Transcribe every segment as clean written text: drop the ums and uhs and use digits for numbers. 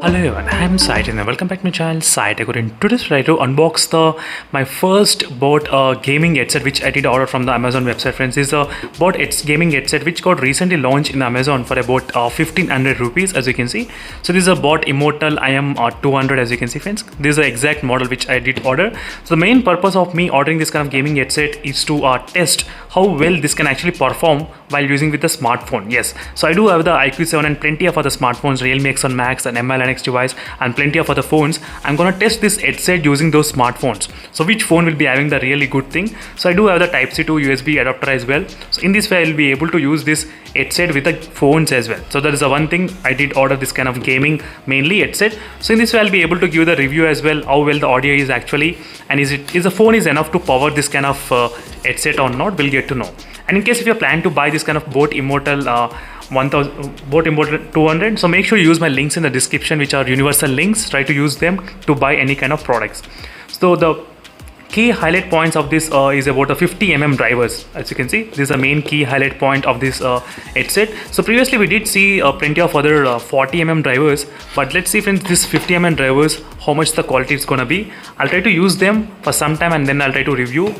Hello everyone, I am Sai and welcome back to my channel Sai Tech. In today's video, I to unbox my first bought gaming headset which I did order from the Amazon website. Friends, this is a bought gaming headset which got recently launched in Amazon for about 1500 rupees, as you can see. So this is a bought Immortal Im-200, as you can see, friends. This is the exact model which I did order. So the main purpose of me ordering this kind of gaming headset is to test how well this can actually perform while using with the smartphone. Yes, so I do have the iQOO 7 and plenty of other smartphones, Realme X1 Max and ML device and plenty of other phones. I'm gonna test this headset using those smartphones. So which phone will be having the really good thing? So I do have the Type-C to USB adapter as well. So in this way I'll be able to use this headset with the phones as well. So that is the one thing I did order, this kind of gaming mainly headset. So in this way I'll be able to give the review as well, how well the audio is actually, and is the phone is enough to power this kind of headset or not, we'll get to know. And in case if you're planning to buy this kind of boAt Immortal 200, so make sure you use my links in the description, which are universal links. Try to use them to buy any kind of products. So the key highlight points of this is about the 50mm drivers. As you can see, this is the main key highlight point of this headset. So previously we did see plenty of other 40mm drivers, but let's see, friends, this 50mm drivers, how much the quality is gonna be. I'll try to use them for some time and then I'll try to review.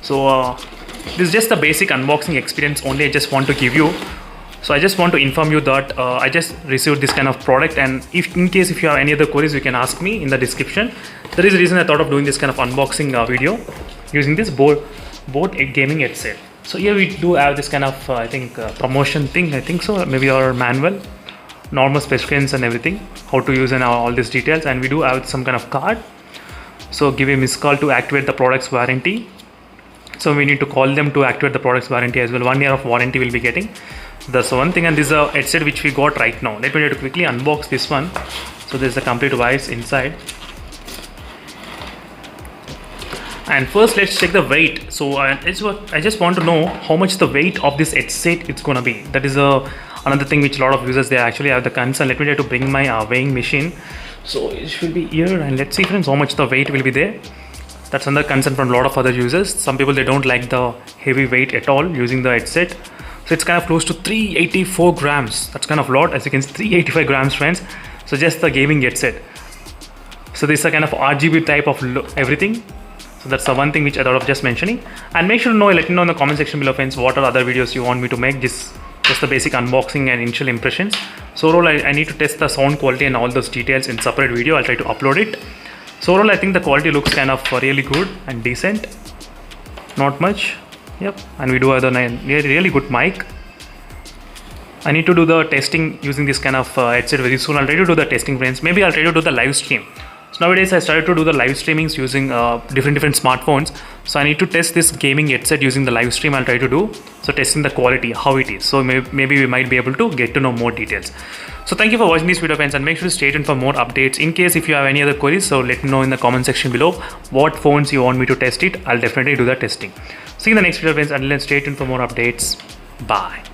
So this is just the basic unboxing experience only I just want to give you. So I just want to inform you that I just received this kind of product, and if in case if you have any other queries, you can ask me in the description. That is the reason I thought of doing this kind of unboxing video using this boAt gaming headset. So here we do have this kind of I think promotion thing, I think so, maybe our manual, normal specifications and everything, how to use and all these details, and we do have some kind of card. So give a missed call to activate the product's warranty. So we need to call them to activate the product's warranty as well. 1 year of warranty we'll be getting. That's one thing, and this is a headset which we got right now. Let me try to quickly unbox this one. So there's a complete device inside. And first let's check the weight. So I just want to know how much the weight of this headset it's gonna be. That is another thing which a lot of users, they actually have the concern. Let me try to bring my weighing machine. So it should be here, and let's see, friends, how much the weight will be there. That's another concern from a lot of other users. Some people, they don't like the heavy weight at all using the headset. So it's kind of close to 384 grams. That's kind of a lot, as you can see, 385 grams, friends. So just the gaming headset. So this is a kind of RGB type of everything. So that's the one thing which I thought of just mentioning. And make sure to let me know in the comment section below, friends, what are other videos you want me to make. Just the basic unboxing and initial impressions. So overall, I need to test the sound quality and all those details in separate video. I'll try to upload it. So overall, I think the quality looks kind of really good and decent. Not much. Yep, and we do have a really good mic. I need to do the testing using this kind of headset very soon. I'll try to do the testing, friends. Maybe I'll try to do the live stream. So nowadays I started to do the live streamings using different smartphones. So I need to test this gaming headset using the live stream. I'll try to do. So testing the quality, how it is. So maybe we might be able to get to know more details. So thank you for watching this video, friends, and make sure to stay tuned for more updates. In case if you have any other queries, so let me know in the comment section below what phones you want me to test it. I'll definitely do the testing. See you in the next video, friends. Until then, stay tuned for more updates. Bye.